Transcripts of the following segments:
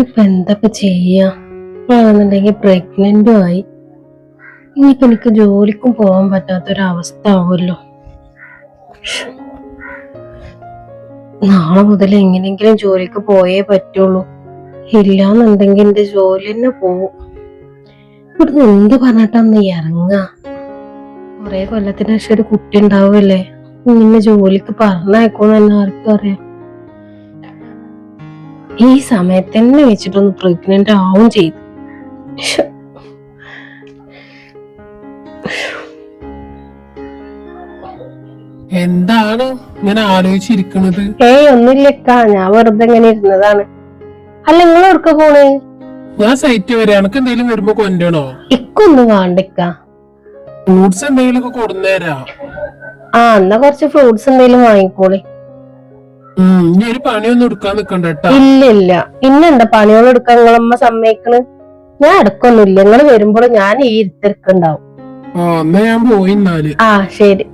ഇപ്പൊ എന്തൊക്കെ ചെയ്യാന്നുണ്ടെങ്കിൽ പ്രഗ്നന്റും ആയി. ഇനിയിപ്പോ എനിക്ക് ജോലിക്കും പോകാൻ പറ്റാത്തൊരവസ്ഥ ആവുമല്ലോ. നാളെ മുതൽ എങ്ങനെയെങ്കിലും ജോലിക്ക് പോയേ പറ്റുള്ളൂ. ഇല്ലാന്നുണ്ടെങ്കിൽ എന്റെ ജോലി തന്നെ പോവും. ഇവിടുന്ന് എന്ത് പറഞ്ഞിട്ടൊന്ന് ഇറങ്ങ. കൊറേ കൊല്ലത്തിന് ശേഷം ഒരു കുട്ടി ഉണ്ടാവുമല്ലേ, ഇങ്ങനെ ജോലിക്ക് പറഞ്ഞയക്കൂന്ന് തന്നെ ആർക്കും അറിയാം. ഈ സമയത്ത് തന്നെ വെച്ചിട്ടൊന്ന് പ്രഗ്നന്റ് ആവും ചെയ്തു. എന്താണ് ഇങ്ങനെ ആലോചിച്ചിരിക്കുന്നത്? ഒന്നുമില്ലക്ക, ഞാൻ വെറുതെ ഇങ്ങനെ ഇരുന്നതാണ്. അല്ല, നിങ്ങൾ എവിടക്ക പോണ്? ഞാൻ സൈറ്റ് വരെ. എനക്ക് എന്തെങ്കിലും വരുമ്പോ കൊണ്ടണോ? ഇക്കൊന്നും വേണ്ടിക്ക. ഫ്രൂട്ട്സ് എന്തെങ്കിലും ഒക്കെ കൊടുന്നേരാ. എന്നാ കുറച്ച് ഫ്രൂട്ട്സ് എന്തെങ്കിലും വാങ്ങിക്കോളി. ഇനി ഒരു പണിയൊന്നും എടുക്കാൻ നിക്കണ്ടട്ടാ. ഇല്ല, ഇന്നെന്താ പണിയോളം എടുക്കാൻ നിങ്ങളമ്മ സമ്മതിക്കണ്? ഞാൻ എടുക്കൊന്നുമില്ല. നിങ്ങൾ വരുമ്പോൾ ഞാൻ ഈ ഇരുത്തിരക്കുണ്ടാവും. എന്നാ ഞാൻ പോയി. ശരി.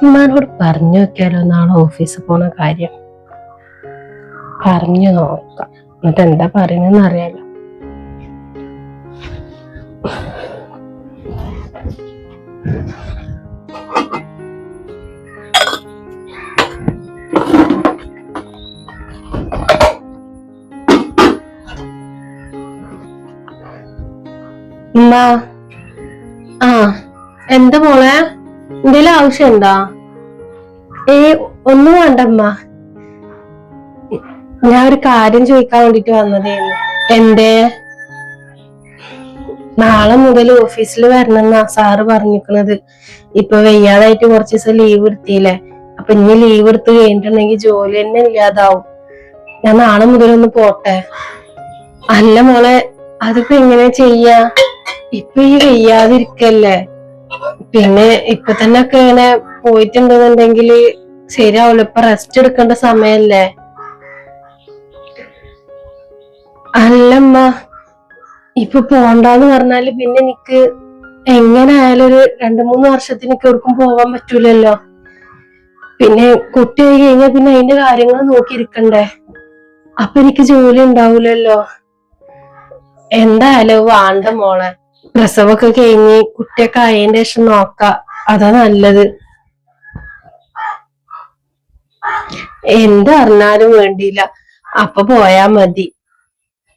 ഉമ്മാനോട് പറഞ്ഞു നോക്കിയാലോ നാളെ ഓഫീസിൽ പോണ കാര്യം. പറഞ്ഞു നോക്കാം, എന്നിട്ട് എന്താ പറയുന്നതെന്ന് അറിയാലോ. ഉമ്മ, എന്താ മോളെ, എന്തെങ്കിലും ആവശ്യമുണ്ടോ? ഒന്നും വേണ്ടമ്മ, ഞാൻ ഒരു കാര്യം ചോദിക്കാൻ വേണ്ടിട്ട് വന്നതേന്ന്. എന്തേ? നാളെ മുതൽ ഓഫീസിൽ വരണമെന്നാ സാറ് പറഞ്ഞിരിക്കണത്. ഇപ്പൊ വയ്യാതായിട്ട് കുറച്ച് ദിവസം ലീവ് എടുത്തില്ലേ, അപ്പൊ ഇനി ലീവ് എടുത്ത് കഴിഞ്ഞിട്ടുണ്ടെങ്കിൽ ജോലി തന്നെ ഇല്ലാതാവും. ഞാൻ നാളെ മുതലൊന്ന് പോട്ടെ. അല്ല മോളെ, അതിപ്പോ എങ്ങനെ ചെയ്യാ? ഇപ്പൊ ഈ വയ്യാതിരിക്കല്ലേ, പിന്നെ ഇപ്പൊ തന്നെ ഒക്കെ ഇങ്ങനെ പോയിട്ടുണ്ടെന്നുണ്ടെങ്കിൽ ശരിയാവുള്ളൂ. ഇപ്പൊ റെസ്റ്റ് എടുക്കേണ്ട സമയല്ലേ. അല്ലമ്മ, ഇപ്പൊ പോണ്ടാന്ന് പറഞ്ഞാല് പിന്നെ എനിക്ക് എങ്ങനെ ആയാലും ഒരു 2-3 വർഷത്തിന് എവിടേക്കും പോവാൻ പറ്റൂലല്ലോ. പിന്നെ കുട്ടിയായി കഴിഞ്ഞാൽ പിന്നെ അതിന്റെ കാര്യങ്ങൾ നോക്കിയിരിക്കണ്ടേ, അപ്പൊ എനിക്ക് ജോലി ഉണ്ടാവൂലല്ലോ. എന്തായാലും വേണ്ട മോളെ, പ്രസവമൊക്കെ കഴിഞ്ഞ് കുട്ടിയൊക്കെ ആയതിന്റെ ശേഷം നോക്കാം, അതാ നല്ലത്. എന്തറിഞ്ഞാലും വേണ്ടിയില്ല, അപ്പൊ പോയാ മതി.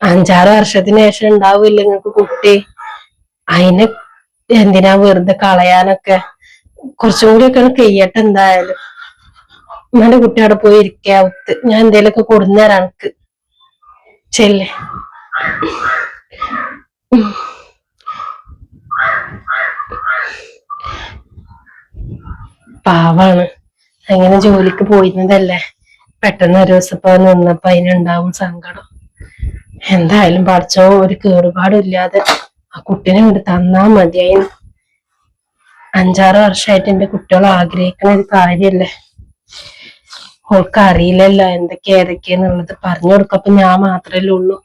5-6 വർഷത്തിന് ശേഷം ഉണ്ടാവില്ല നിങ്ങക്ക് കുട്ടി. അതിനെ എന്തിനാ വെറുതെ കളയാനൊക്കെ. കുറച്ചും കൂടി ഒക്കെ കഴിയട്ടെ. എന്തായാലും എന്റെ കുട്ടി അവിടെ പോയി ഇരിക്കാവത്ത്. ഞാൻ എന്തേലൊക്കെ കൊടുന്നേരാ എനിക്ക്. ചെല്ലേ. പാവാണ്, അങ്ങനെ ജോലിക്ക് പോയിരുന്നതല്ലേ, പെട്ടെന്ന് ഒരു ദിവസം ഇപ്പൊ നിന്നപ്പോ അതിനുണ്ടാവും സങ്കടം. എന്തായാലും പഠിച്ചോ ഒരു കേടുപാടും ഇല്ലാതെ ആ കുട്ടീനെ കൊണ്ട് തന്നാ മതിയായി. 5-6 വർഷമായിട്ട് എന്റെ കുട്ടികൾ ആഗ്രഹിക്കുന്ന ഒരു കാര്യല്ലേ. ഓൾക്ക് അറിയില്ലല്ലോ ഏതൊക്കെയാന്നുള്ളത്. പറഞ്ഞു കൊടുക്കപ്പോ ഞാൻ മാത്രല്ലേ ഉള്ളൂ.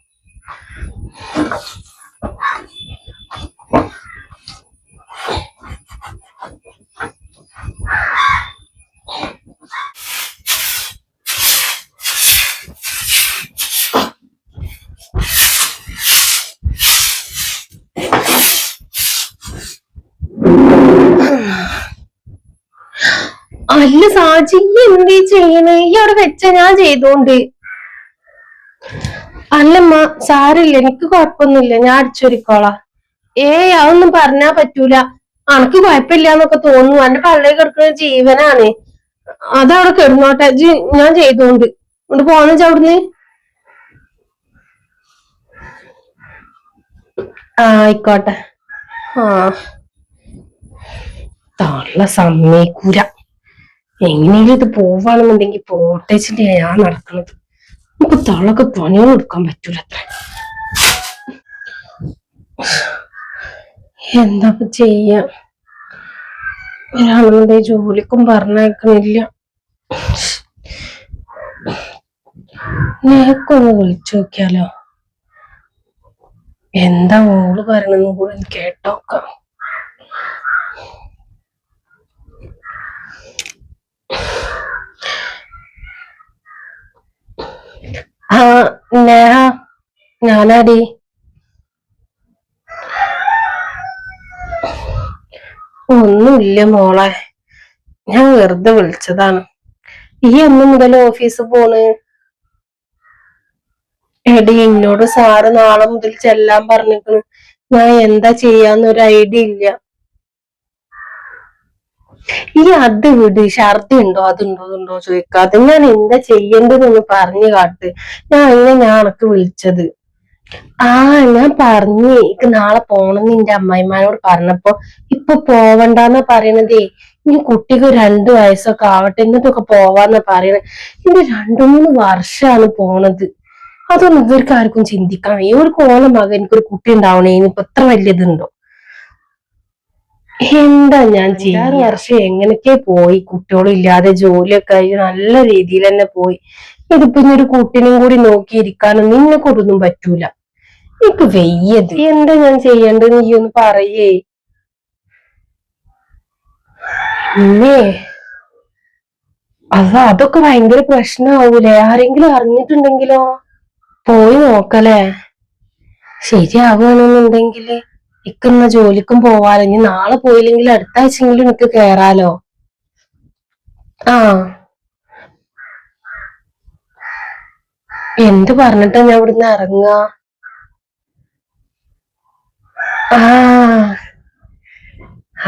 അല്ല സാജി, എന്തീ ചെയ്യണേ? ഈ അവിടെ വെച്ച ഞാൻ ചെയ്തോണ്ട്. അല്ലമ്മ, സാരില്ല, എനിക്ക് കുഴപ്പമൊന്നുമില്ല, ഞാൻ അടിച്ചൊരിക്കോളാം. അതൊന്നും പറഞ്ഞാ പറ്റൂല. അനക്ക് കുഴപ്പമില്ലാന്നൊക്കെ തോന്നുന്നു. എന്റെ പള്ളിയിൽ കിടക്കുന്ന ജീവനാണ്. അതവിടെ കിടന്നോട്ടെ, ഞാൻ ചെയ്തോണ്ട്. കൊണ്ട് പോന്ന അവിടുന്ന്. ആയിക്കോട്ടെ. തള്ള സമ്മതിക്കൂല. എങ്ങനെയും ഇത് പോവാണെന്നുണ്ടെങ്കിൽ പോട്ടേച്ചിന്റെ ഞാൻ നടക്കണത്. നമുക്ക് തള്ളക്ക് പണിയൊന്നും എടുക്കാൻ പറ്റൂല അത്ര. എന്താ ചെയ്യാ? ഒരാളുടെ ജോലിക്കും പറഞ്ഞയക്കണില്ല. നിനക്കൊന്ന് വിളിച്ചു നോക്കിയാലോ? എന്താ മോള് പറയണെന്നും കൂടെ ഒന്ന് കേട്ടോക്കാം. ആ നേഹ, ഞാനാടി. ഒന്നുമില്ല മോളെ, ഞാൻ വെറുതെ വിളിച്ചതാണ്. ഈ എന്ന് മുതൽ ഓഫീസിൽ പോണ്? എടി, എന്നോട് സാറ് നാളെ മുതൽ ചെല്ലാൻ പറഞ്ഞിരിക്കണ്. ഞാൻ എന്താ ചെയ്യാന്നൊരു ഐഡിയ ഇല്ല. ഈ അത് വിട്, ഛർദി ഉണ്ടോ അതുണ്ടോ ചോദിക്കാതെ ഞാൻ എന്താ ചെയ്യേണ്ടതെന്ന് പറഞ്ഞു കാട്ട്. ഞാൻ അനക്ക് വിളിച്ചത്. ആ, ഞാൻ പറഞ്ഞു എനിക്ക് നാളെ പോണെന്ന് എന്റെ അമ്മായിമാനോട് പറഞ്ഞപ്പോ ഇപ്പൊ പോവണ്ടെന്നാ പറയണതേ. ഇനി കുട്ടിക്ക് 2 വയസ്സൊക്കെ ആവട്ടെ എന്നിട്ടൊക്കെ പോവാന്നാ പറയണത്. ഇത് 2-3 വർഷമാണ് പോണത്. അതൊന്നും ഇവർക്ക് ആർക്കും ചിന്തിക്കാൻ വയ്യ. ഒരു കോല മകൻ എനിക്കൊരു കുട്ടി ഉണ്ടാവണേ, ഇനിയിപ്പോ എത്ര വലിയതുണ്ടോ? എന്താ ഞാൻ 6 വർഷം എങ്ങനെയൊക്കെ പോയി, കുട്ടികളും ഇല്ലാതെ ജോലിയൊക്കെ കഴിഞ്ഞ് നല്ല രീതിയിൽ തന്നെ പോയി. ഇതിപ്പോ ഇനി ഒരു കുട്ടിനെയും കൂടി നോക്കിയിരിക്കാനും നിന്നെ കൊണ്ടൊന്നും പറ്റൂല. എനിക്ക് വയ്യത്. എന്താ ഞാൻ ചെയ്യേണ്ടത് നീ ഒന്ന് പറയേ. ഇല്ലേ, അതൊക്കെ ഭയങ്കര പ്രശ്നമാവൂലേ? ആരെങ്കിലും അറിഞ്ഞിട്ടുണ്ടെങ്കിലോ? പോയി നോക്കലേ? ശരിയാവുകയാണെന്നുണ്ടെങ്കില് ഇക്കുന്ന ജോലിക്കും പോവാലോ. ഇനി നാളെ പോയില്ലെങ്കിൽ അടുത്ത ആഴ്ചയെങ്കിലും എനിക്ക് കേറാലോ. ആ, എന്ത് പറഞ്ഞിട്ടാ ഞാൻ ഇവിടുന്ന് ഇറങ്ങുക? ആ,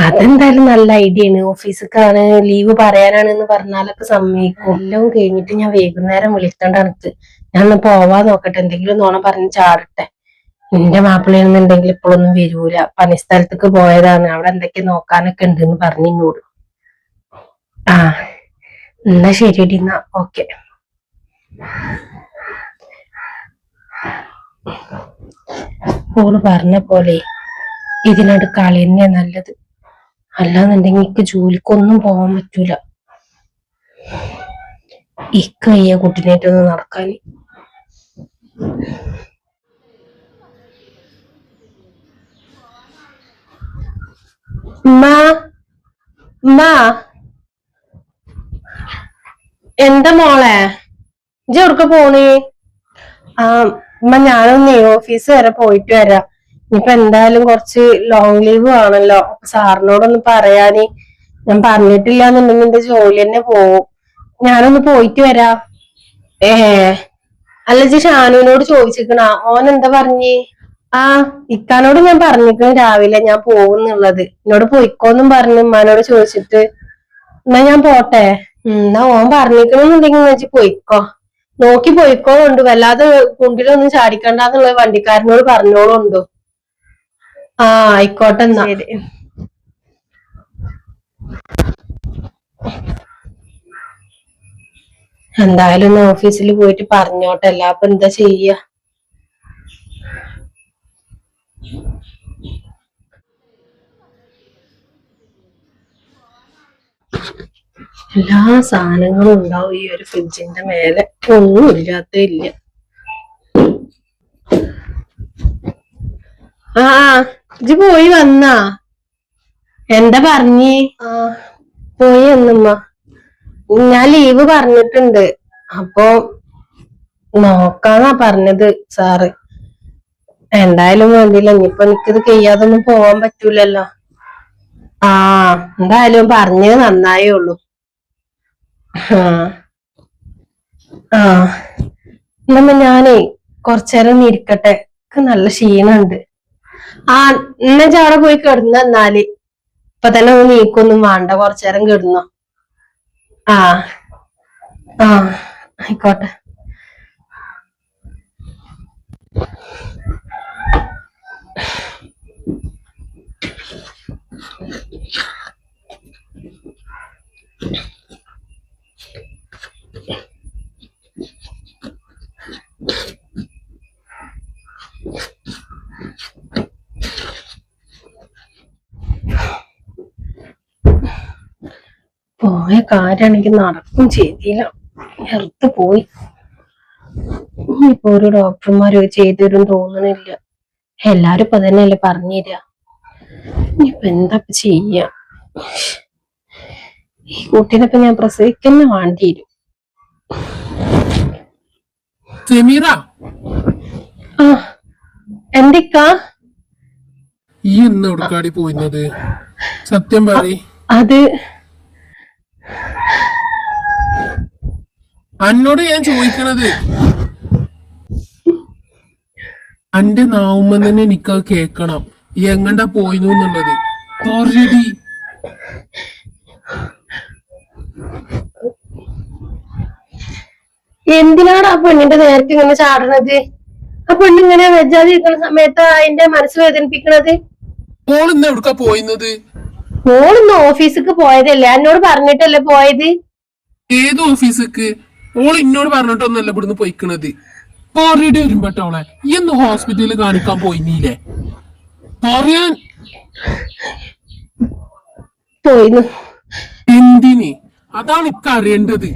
അതെന്തായാലും നല്ല ഐഡിയ ആണ്. ഓഫീസിക്കാണ് ലീവ് പറയാനാണെന്ന് പറഞ്ഞാലൊക്കെ സമ്മതിക്കും. എല്ലാം കഴിഞ്ഞിട്ട് ഞാൻ വൈകുന്നേരം വിളിക്കണ്ട എനിക്ക്. ഞാൻ ഒന്ന് പോവാൻ നോക്കട്ടെ, എന്തെങ്കിലും നോണം പറഞ്ഞ് ചാടട്ടെ. എന്റെ മാപ്പിളയാണെന്നുണ്ടെങ്കിൽ ഇപ്പോഴൊന്നും വരൂല. പണിസ്ഥലത്തേക്ക് പോയതാണ്, അവിടെ എന്തൊക്കെ നോക്കാനൊക്കെ ഉണ്ടെന്ന് പറഞ്ഞോട്. ആ, എന്നാ ശരിയടി, എന്നാ ഓക്കെ. ഓള് പറഞ്ഞ പോലെ ഇതിനോട് കളി തന്നെയാ നല്ലത്. അല്ലാന്നുണ്ടെങ്കിൽ എനിക്ക് ജോലിക്കൊന്നും പോവാൻ പറ്റൂല. ഇക്കയ്യ കുട്ടിനായിട്ടൊന്ന് നടക്കാൻ. എന്താ മോളെ, ഇജ്ജ് എവിടക്ക പോണേ? ആ ഞാനൊന്നേ ഓഫീസ് വരെ പോയിട്ട് വരാം. ഇനിയിപ്പൊ എന്തായാലും കുറച്ച് ലോങ് ലീവ് ആണല്ലോ. സാറിനോടൊന്ന് പറയാന്. ഞാൻ പറഞ്ഞിട്ടില്ല എന്നുണ്ടെങ്കിൽ എന്റെ ജോലി തന്നെ പോവും. ഞാനൊന്ന് പോയിട്ട് വരാം. ഏ, അല്ല ഇജ്ജ് ഷാനുവിനോട് ചോദിച്ചിക്കണ? ഓൻ എന്താ പറഞ്ഞേ? ആ, ഇക്കാനോട് ഞാൻ പറഞ്ഞിരിക്കണ രാവിലെ ഞാൻ പോകുന്നുള്ളത്. എന്നോട് പോയിക്കോന്നും പറഞ്ഞു ഉമ്മാനോട് ചോദിച്ചിട്ട്. എന്നാ ഞാൻ പോട്ടെ. എന്നാ ഓൻ പറഞ്ഞിരിക്കണെന്നുണ്ടെങ്കിൽ വെച്ച് പോയിക്കോ. നോക്കി പോയിക്കോളുണ്ട്, വല്ലാതെ കുണ്ടിലൊന്നും ചാടിക്കണ്ടെന്നുള്ള വണ്ടിക്കാരനോട് പറഞ്ഞോളുണ്ടോ. ആ, ആയിക്കോട്ടെ എന്നാ. എന്തായാലും ഒന്ന് ഓഫീസിൽ പോയിട്ട് പറഞ്ഞോട്ടെ, അല്ല അപ്പൊ എന്താ ചെയ്യ. എല്ലാ സാധനങ്ങളും ഉണ്ടാവും ഈ ഒരു ഫ്രിഡ്ജിന്റെ മേലെ. ഒന്നും ഇല്ലാത്ത ഇല്ല. ആ, ഇജ്ജ് പോയി വന്നാ? എന്താ പറഞ്ഞേ? ആ, പോയി വന്നമ്മ. ഞാൻ ലീവ് പറഞ്ഞിട്ടുണ്ട്. അപ്പൊ നോക്കാന്നാ പറഞ്ഞത് സാറ്. എന്തായാലും വേണ്ടില്ല, ഇനിയിപ്പൊ എനിക്കിത് കഴിയാതൊന്നും പോവാൻ പറ്റൂലല്ലോ. ആ, എന്തായാലും പറഞ്ഞത് നന്നായേ ഉള്ളൂ. ആ ആ, എന്നമ്മ ഞാനേ കൊറച്ചേരം ഇരിക്കട്ടെ, നല്ല ക്ഷീണുണ്ട്. ആ, എന്നാ ചാടെ പോയി കിടന്നെന്നാല്. ഇപ്പൊ തന്നെ ഒന്ന് നീക്കൊന്നും വേണ്ട, കൊറച്ചേരം കിടന്നോ. ആ ആ, ആയിക്കോട്ടെ. പോയ കാര്യാണെങ്കിൽ നടക്കും ചെയ്തില്ല, വെറുതെ പോയി. ഇനിയിപ്പോ ഒരു ഡോക്ടർമാര് ചെയ്തു തരും തോന്നണില്ല. എല്ലാരും ഇപ്പൊ തന്നെയല്ലേ പറഞ്ഞുതരാ. ഇനിയിപ്പൊ എന്താ ചെയ്യാ? ഈ കുട്ടീനെപ്പൊ ഞാൻ പ്രസവിക്കുന്ന വേണ്ടി വരും. സെമീറ, ആ എന്തിക്കാ? ഈ ഇന്ന് എവിടക്കാടി പോയിരുന്നത്? സത്യം പറ. അത് അന്നോട് ഞാൻ ചോദിക്കണത്, അന്റെ നാവുമ്പോ തന്നെ എനിക്കത് കേക്കണം. എങ്ങണ്ടാ പോയിന്നു എന്നുള്ളത്. ഓൾറെഡി എന്തിനാണ് ആ പെണ്ണിന്റെ നേരത്തെ ഇങ്ങനെ ചാടണത്? ആ പെണ്ണിങ്ങനെ വെജാതി നിൽക്കുന്ന സമയത്ത് അതിന്റെ മനസ്സ് വേദനിപ്പിക്കണത്. ഓൾ ഇന്ന് എവിടക്കാ പോയിരുന്നത്? ഓളിന്ന് ഓഫീസിക്ക് പോയതല്ലേ? എന്നോട് പറഞ്ഞിട്ടല്ലേ പോയത്? ഏത് ഓഫീസിക്ക്? ഓൾ ഇന്നോട് പറഞ്ഞിട്ടൊന്നല്ല ഇവിടുന്ന് പോയിക്കണത്. ഓൾറെഡി വരുമ്പോട്ടോളെ ഈ ഒന്ന് ഹോസ്പിറ്റലിൽ കാണിക്കാൻ പോയില്ലേ? പറയാൻ പോയിന്ന്. എന്തിന്? അതാണ് ഇക്ക് അറിയേണ്ടത്.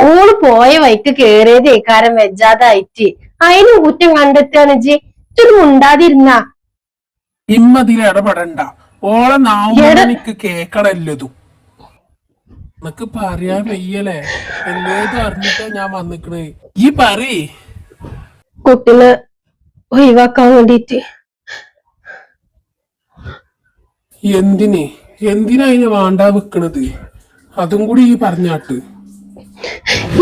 ഓള് പോയ വഴിക്ക് കേറിയത് ഏക്കാരം വെജാതായിട്ട്. അതിന് കുറ്റം കണ്ടെത്താന്ന് ഇച്ചൊരു മുണ്ടാതിരുന്ന. ഇമ്മതിൽ ഇടപെടണ്ട. ഓളെ നാവുമ്പോ കേക്കണല്ലതും. എനക്ക് പറയാൻ വയ്യല്ലേ? എല്ലേതും അറിഞ്ഞിട്ടാ ഞാൻ വന്നിക്കണേ. ഈ പറയ്. കുട്ടിനെ ഒഴിവാക്കാൻ വേണ്ടിട്ട്. എന്തിന്? എന്തിനാ അതിനെ വേണ്ടാ വെക്കണത്? അതും കൂടി ഈ പറഞ്ഞാട്ട്.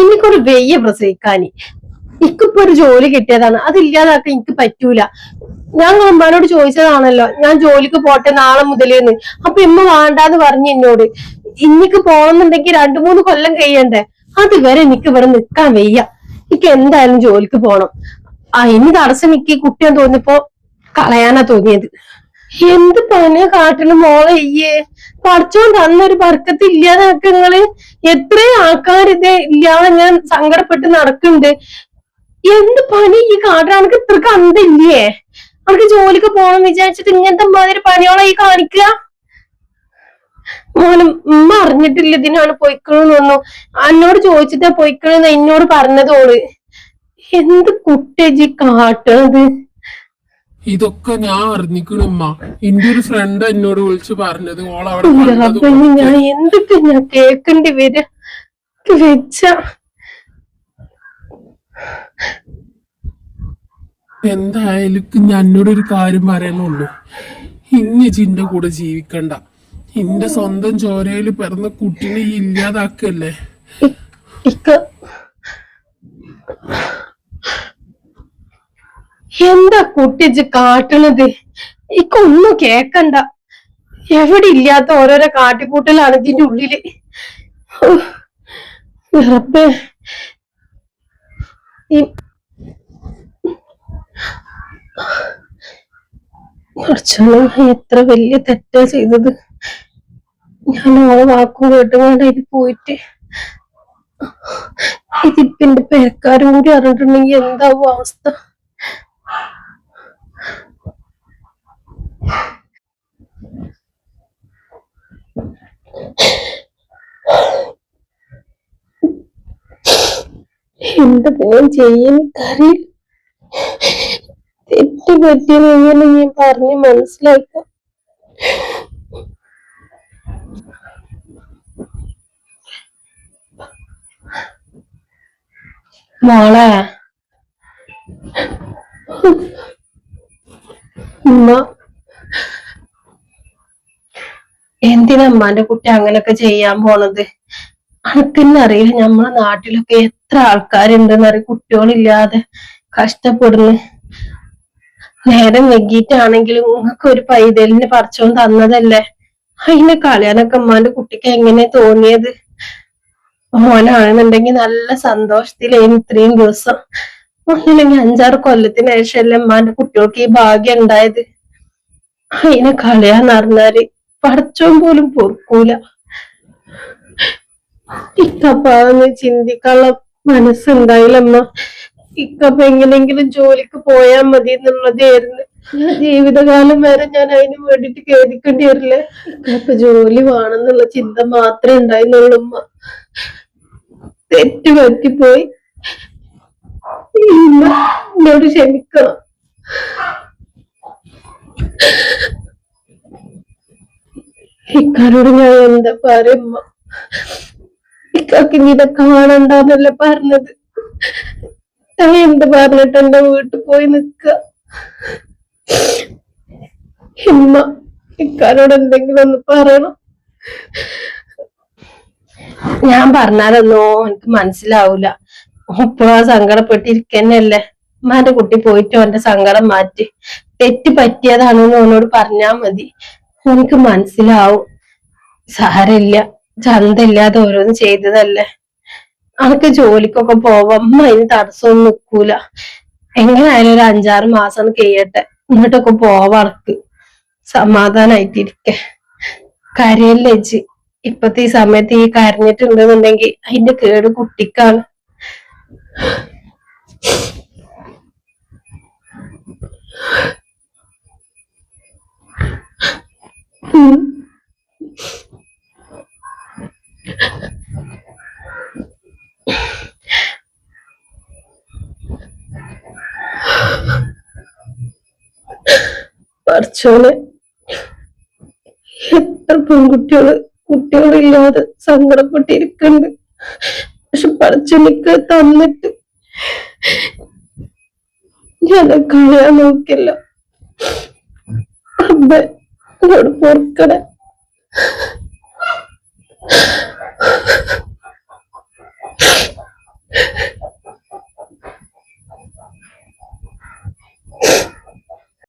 എനിക്കൊരു വെയ്യ പ്രസവിക്കാന്. എനിക്കിപ്പോ ഒരു ജോലി കിട്ടിയതാണ്. അതില്ലാതാക്കാൻ എനിക്ക് പറ്റൂല. ഞാൻ ഉമ്മാനോട് ചോദിച്ചതാണല്ലോ, ഞാൻ ജോലിക്ക് പോട്ടെ നാളെ മുതലേന്ന്. അപ്പൊ ഇമ്മ വേണ്ടാന്ന് പറഞ്ഞു എന്നോട്. ഇനിക്ക് പോണെന്നുണ്ടെങ്കിൽ 2-3 കൊല്ലം കഴിയണ്ടേ? അതുവരെ എനിക്ക് ഇവിടെ നിക്കാൻ വയ്യ. എനിക്ക് എന്തായാലും ജോലിക്ക് പോണം. ഇനി തടസ്സം എനിക്ക് കുട്ടിയാൻ തോന്നിയപ്പോ കളയാനാ തോന്നിയത്. എന്ത് പണിയ കാട്ടിന് മോളെ ഇയ്യേ? പഠിച്ചോൻ തന്നൊരു ബർക്കത്ത് ഇല്ലാതാക്ക നിങ്ങള്. എത്രയും ആൾക്കാർ ഇത് ഇല്ലാതെ ഞാൻ സങ്കടപ്പെട്ട് നടക്കുന്നുണ്ട്. എന്ത് പണി ഈ കാട്ടിന്? അനക്ക് ഇത്രക്ക് അന്തില്ലേ? അവർക്ക് ജോലിക്ക് പോകണം വിചാരിച്ചിട്ട് ഇങ്ങനത്തെ മാതിരി പണിയോളെ ഈ കാണിക്കുക? മോനും ഉമ്മ അറിഞ്ഞിട്ടില്ല ഇതിനാണ് പൊയ്ക്കണെന്നൊന്നും. എന്നോട് ചോദിച്ചിട്ടാ പൊയ്ക്കണെന്ന് എന്നോട് പറഞ്ഞതോള്. എന്ത് കുട്ടിയജി കാട്ടത്? ഇതൊക്കെ ഞാൻ അറിഞ്ഞിക്കണുമ്മ. എന്റെ ഒരു ഫ്രണ്ട് എന്നോട് വിളിച്ചു പറഞ്ഞത് ഓളവിടെ ഞാൻ എന്തൊക്കെ ഞാൻ കേക്കേണ്ടി വരിക വെച്ച. എന്തായാലും ഞാൻ എന്നോടൊരു കാര്യം പറയാനുള്ളൂ. ഇന്ന് ജിന്റെ കൂടെ ജീവിക്കണ്ട. എന്റെ സ്വന്തം ചോരയിൽ പിറന്ന കുട്ടീനെ ഇല്ലാതാക്കല്ലേ? എന്താ കുട്ടിച്ച് കാട്ടണത്? ഇക്കൊന്നും കേക്കണ്ട. എവിടെ ഇല്ലാത്ത ഓരോരോ കാട്ടിക്കൂട്ടലാണ് ഇതിന്റെ ഉള്ളില്. കുറച്ചോളം എത്ര വലിയ തെറ്റാ ചെയ്തത്. ഞാൻ ഓളെ വാക്കും കേട്ടുകൊണ്ട് ഇത് പോയിട്ട് ഇതിപ്പ എന്റെ പേരക്കാരും കൂടി അറിഞ്ഞിട്ടുണ്ടെങ്കിൽ എന്താവും അവസ്ഥ? എന്താ ഞാൻ ചെയ്യുന്ന തെറ്റ് പറ്റിയെന്ന് ഞാൻ പറഞ്ഞ് മനസ്സിലാക്കാം. മോളെ ഉമ്മ എന്തിനാ അമ്മാന്റെ കുട്ടി അങ്ങനൊക്കെ ചെയ്യാൻ പോണത്? അനക്കെന്നെ അറിയില്ല, നമ്മളെ നാട്ടിലൊക്കെ എത്ര ആൾക്കാരുണ്ടെന്നറിയ കുട്ടികളില്ലാതെ കഷ്ടപ്പെടുന്നു. നേരം വൈകിട്ടാണെങ്കിലും നിങ്ങൾക്ക് ഒരു പൈതലിന് പറിച്ചോൻ തന്നതല്ലേ? അതിനെ കളയാനൊക്കെ അമ്മാന്റെ കുട്ടിക്ക് എങ്ങനെ തോന്നിയത്? മോനാണെന്നുണ്ടെങ്കിൽ നല്ല സന്തോഷത്തിലായിരുന്നു ഇത്രയും ദിവസം. ഒന്നില്ലെങ്കിൽ 5-6 കൊല്ലത്തിന് ശേഷമല്ലേ അമ്മാന്റെ കുട്ടികൾക്ക് ഈ ഭാഗ്യം ഉണ്ടായത്. അതിനെ കളയാന്നറിഞ്ഞാല് പടച്ചോൻ പോലും പൊറുക്കൂല. ഇക്കപ്പാന്ന് ചിന്തിക്കാനുള്ള മനസ്സുണ്ടായില്ലമ്മ. ഇക്കപ്പ എങ്ങനെങ്കിലും ജോലിക്ക് പോയാൽ മതി എന്നുള്ളതായിരുന്നു. ഞാൻ ജീവിതകാലം വരെ ഞാൻ അതിന് വേണ്ടിട്ട് ഖേദിക്കേണ്ടി വരില്ലേ? ഇക്കപ്പ ജോലി വേണമെന്നുള്ള ചിന്ത മാത്രമേ ഉണ്ടായിരുന്നുള്ളൂ ഉമ്മ. തെറ്റ് പറ്റിപ്പോയി. ഇമ്മ എന്നോട് ക്ഷമിക്കണം. ഇക്കാരോട് ഞാൻ എന്താ പറയുമ്മ? ഇക്കാക്ക് ഇനി ഇതൊക്കെ കാണണ്ടെന്നല്ലേ പറഞ്ഞത്. ഞാൻ എന്ത് പറഞ്ഞിട്ട് എന്റെ വീട്ടിൽ പോയി നിക്ക? ഇമ്മ ഇക്കാരോട് എന്തെങ്കിലും ഒന്ന് പറയണം. ഞാൻ പറഞ്ഞാലൊന്നോ എനിക്ക് മനസ്സിലാവൂല. ഇപ്പോഴാ സങ്കടപ്പെട്ടിരിക്കന്നല്ലേ. ഉമ്മാന്റെ കുട്ടി പോയിട്ട് അവന്റെ സങ്കടം മാറ്റി. തെറ്റ് പറ്റിയതാണെന്ന് അവനോട് പറഞ്ഞാ മതി, എനിക്ക് മനസ്സിലാവും. സാരമില്ല, ചന്തയില്ലാതെ ഓരോന്ന് ചെയ്തതല്ലേ. അനക്ക് ജോലിക്കൊക്കെ പോവാം, അമ്മ അതിന് തടസ്സമൊന്നും നിക്കൂല. എങ്ങനെയായാലും ഒരു 5-6 മാസം കഴിയട്ടെ, എന്നിട്ടൊക്കെ പോവാ. അനക്ക് സമാധാനായിട്ടിരിക്കെ. കരയല്ലേ ചേച്ചി. ഇപ്പത്തെ ഈ സമയത്ത് ഈ കരഞ്ഞിട്ടുണ്ടെന്നുണ്ടെങ്കിൽ അതിന്റെ കേട് കുട്ടിക്കാണ്. പടച്ചോനെ, എത്ര കുട്ടികളില്ലാതെ സങ്കടപ്പെട്ടിരിക്കുന്നുണ്ട്. പക്ഷെ പടച്ചോനിക്ക് തന്നിട്ട് ഞാൻ കളയാൻ നോക്കില്ല. അമ്മ എന്നോട് പൊറുക്കണേ.